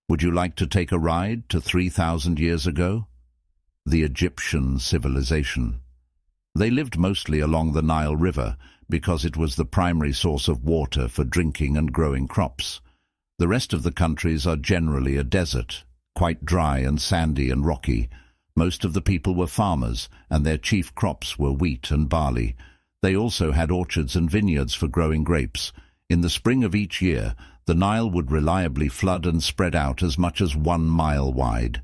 Would you like to take a ride to 3,000 years ago? The Egyptian civilization. They lived mostly along the Nile River because it was the primary source of water for drinking and growing crops. The rest of the countries are generally a desert, quite dry and sandy and rocky. Most of the people were farmers, and their chief crops were wheat and barley. They also had orchards and vineyards for growing grapes. In the spring of each year, the Nile would reliably flood and spread out as much as 1 mile wide.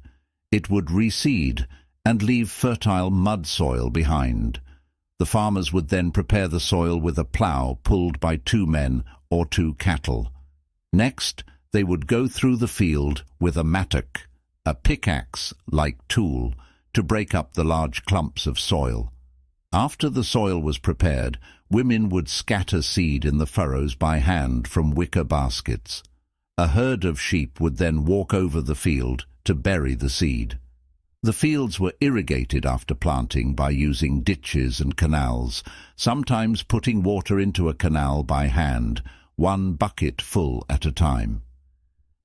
It would recede and leave fertile mud soil behind. The farmers would then prepare the soil with a plow pulled by 2 men or 2 cattle. Next, they would go through the field with a mattock, a pickaxe-like tool, to break up the large clumps of soil. After the soil was prepared, women would scatter seed in the furrows by hand from wicker baskets. A herd of sheep would then walk over the field to bury the seed. The fields were irrigated after planting by using ditches and canals, sometimes putting water into a canal by hand, 1 bucket full at a time.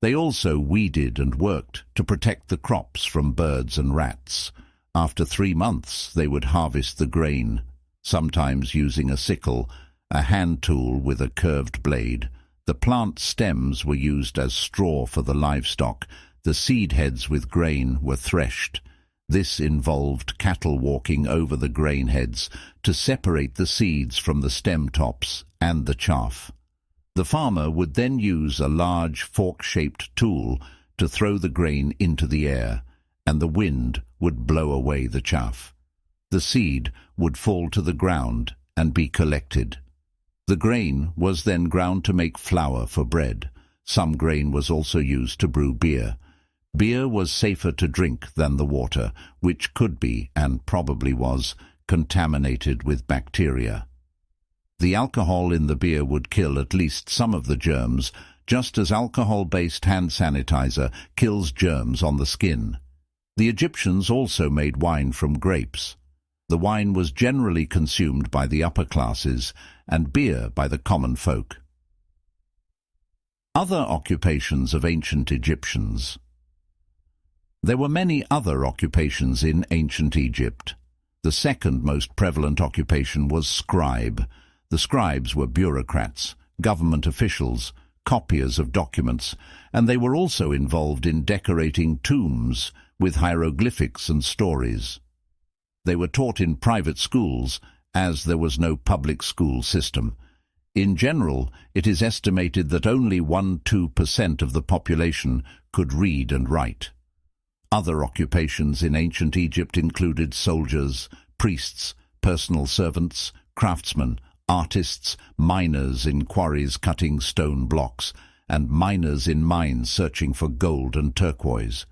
They also weeded and worked to protect the crops from birds and rats. After 3 months, they would harvest the grain, sometimes using a sickle, a hand tool with a curved blade. The plant stems were used as straw for the livestock. The seed heads with grain were threshed. This involved cattle walking over the grain heads to separate the seeds from the stem tops and the chaff. The farmer would then use a large fork-shaped tool to throw the grain into the air, and the wind would blow away the chaff. The seed would fall to the ground and be collected. The grain was then ground to make flour for bread. Some grain was also used to brew beer. Beer was safer to drink than the water, which could be, and probably was, contaminated with bacteria. The alcohol in the beer would kill at least some of the germs, just as alcohol-based hand sanitizer kills germs on the skin. The Egyptians also made wine from grapes. The wine was generally consumed by the upper classes, and beer by the common folk. Other occupations of ancient Egyptians. There were many other occupations in ancient Egypt. The second most prevalent occupation was scribe. The scribes were bureaucrats, government officials, copiers of documents, and they were also involved in decorating tombs with hieroglyphics and stories. They were taught in private schools, as there was no public school system. In general, it is estimated that only 1–2% of the population could read and write. Other occupations in ancient Egypt included soldiers, priests, personal servants, craftsmen, artists, miners in quarries cutting stone blocks, and miners in mines searching for gold and turquoise.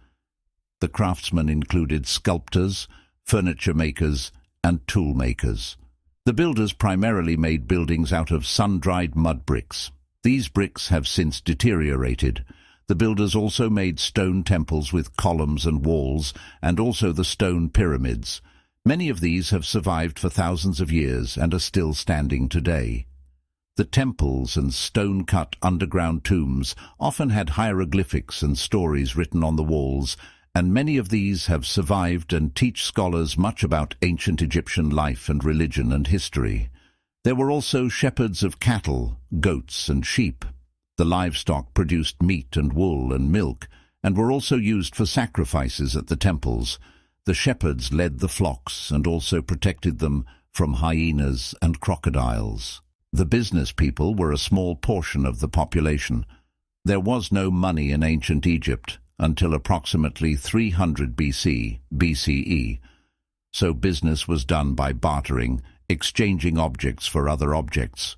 The craftsmen included sculptors, furniture makers, and tool makers. The builders primarily made buildings out of sun-dried mud bricks. These bricks have since deteriorated. The builders also made stone temples with columns and walls, and also the stone pyramids. Many of these have survived for thousands of years and are still standing today. The temples and stone-cut underground tombs often had hieroglyphics and stories written on the walls, and many of these have survived and teach scholars much about ancient Egyptian life and religion and history. There were also shepherds of cattle, goats and sheep. The livestock produced meat and wool and milk, and were also used for sacrifices at the temples. The shepherds led the flocks and also protected them from hyenas and crocodiles. The business people were a small portion of the population. There was no money in ancient Egypt until approximately 300 BCE, so business was done by bartering, exchanging objects for other objects.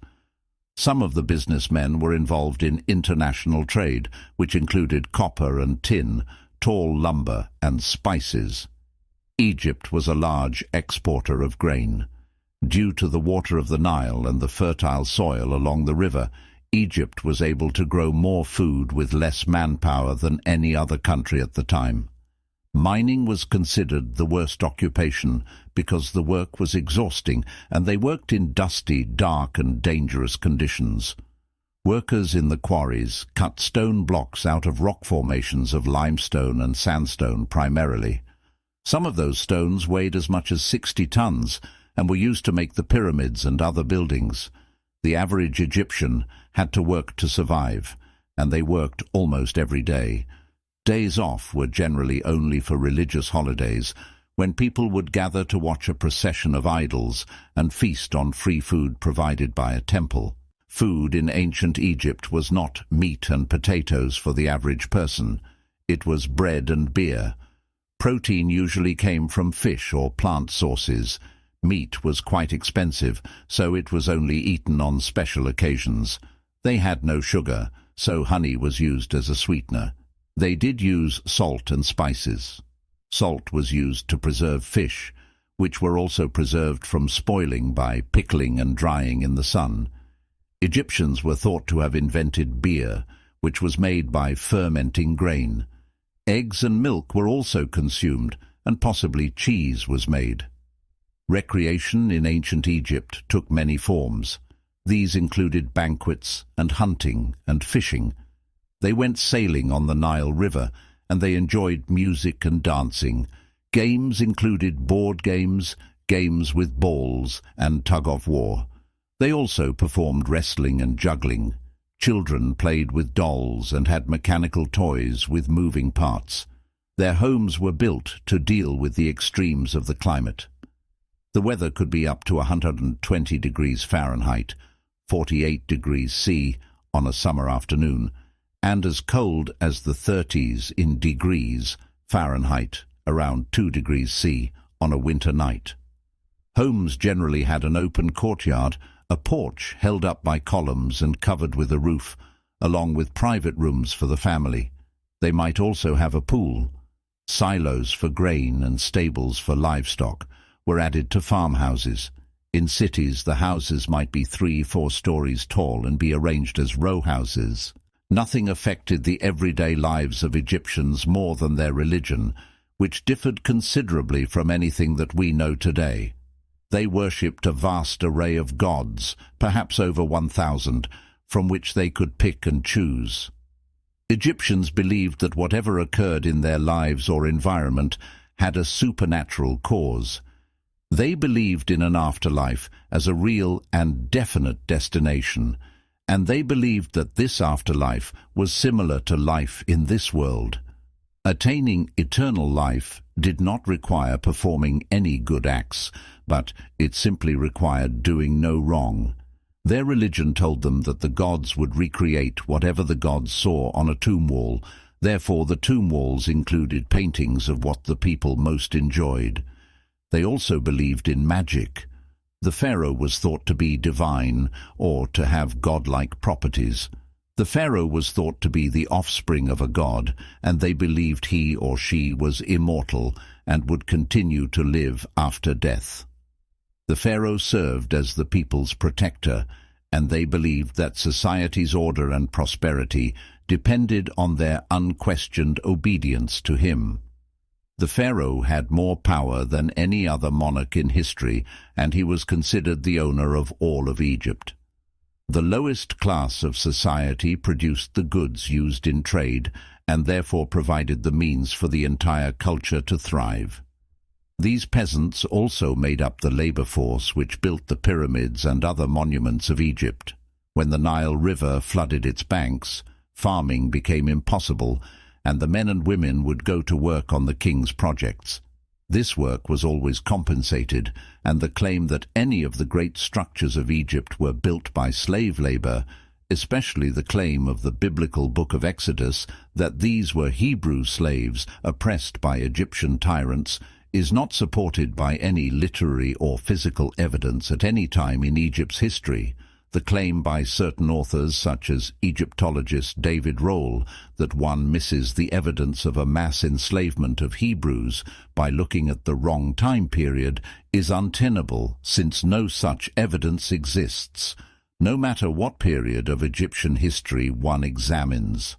Some of the businessmen were involved in international trade, which included copper and tin, tall lumber and spices. Egypt was a large exporter of grain. Due to the water of the Nile and the fertile soil along the river, Egypt was able to grow more food with less manpower than any other country at the time. Mining was considered the worst occupation because the work was exhausting and they worked in dusty, dark and dangerous conditions. Workers in the quarries cut stone blocks out of rock formations of limestone and sandstone primarily. Some of those stones weighed as much as 60 tons and were used to make the pyramids and other buildings. The average Egyptian had to work to survive, and they worked almost every day. Days off were generally only for religious holidays, when people would gather to watch a procession of idols and feast on free food provided by a temple. Food in ancient Egypt was not meat and potatoes for the average person. It was bread and beer. Protein usually came from fish or plant sources. Meat was quite expensive, so it was only eaten on special occasions. They had no sugar, so honey was used as a sweetener. They did use salt and spices. Salt was used to preserve fish, which were also preserved from spoiling by pickling and drying in the sun. Egyptians were thought to have invented beer, which was made by fermenting grain. Eggs and milk were also consumed, and possibly cheese was made. Recreation in ancient Egypt took many forms. These included banquets and hunting and fishing. They went sailing on the Nile River, and they enjoyed music and dancing. Games included board games, games with balls, and tug-of-war. They also performed wrestling and juggling. Children played with dolls and had mechanical toys with moving parts. Their homes were built to deal with the extremes of the climate. The weather could be up to 120 degrees Fahrenheit, 48 degrees C on a summer afternoon, and as cold as the 30s in degrees Fahrenheit, around 2 degrees C, on a winter night. Homes generally had an open courtyard, a porch held up by columns and covered with a roof, along with private rooms for the family. They might also have a pool. Silos for grain and stables for livestock were added to farmhouses. In cities, the houses might be 3-4 stories tall and be arranged as row houses. Nothing affected the everyday lives of Egyptians more than their religion, which differed considerably from anything that we know today. They worshipped a vast array of gods, perhaps over 1,000, from which they could pick and choose. Egyptians believed that whatever occurred in their lives or environment had a supernatural cause. They believed in an afterlife as a real and definite destination, and they believed that this afterlife was similar to life in this world. Attaining eternal life did not require performing any good acts, but it simply required doing no wrong. Their religion told them that the gods would recreate whatever the gods saw on a tomb wall. Therefore, the tomb walls included paintings of what the people most enjoyed. They also believed in magic. The pharaoh was thought to be divine or to have godlike properties. The pharaoh was thought to be the offspring of a god, and they believed he or she was immortal and would continue to live after death. The pharaoh served as the people's protector, and they believed that society's order and prosperity depended on their unquestioned obedience to him. The pharaoh had more power than any other monarch in history, and he was considered the owner of all of Egypt. The lowest class of society produced the goods used in trade, and therefore provided the means for the entire culture to thrive. These peasants also made up the labor force which built the pyramids and other monuments of Egypt. When the Nile River flooded its banks, farming became impossible, and the men and women would go to work on the king's projects. This work was always compensated, and the claim that any of the great structures of Egypt were built by slave labor, especially the claim of the biblical book of Exodus that these were Hebrew slaves oppressed by Egyptian tyrants, is not supported by any literary or physical evidence at any time in Egypt's history. The claim by certain authors, such as Egyptologist David Rohl, that one misses the evidence of a mass enslavement of Hebrews by looking at the wrong time period, is untenable, since no such evidence exists, no matter what period of Egyptian history one examines.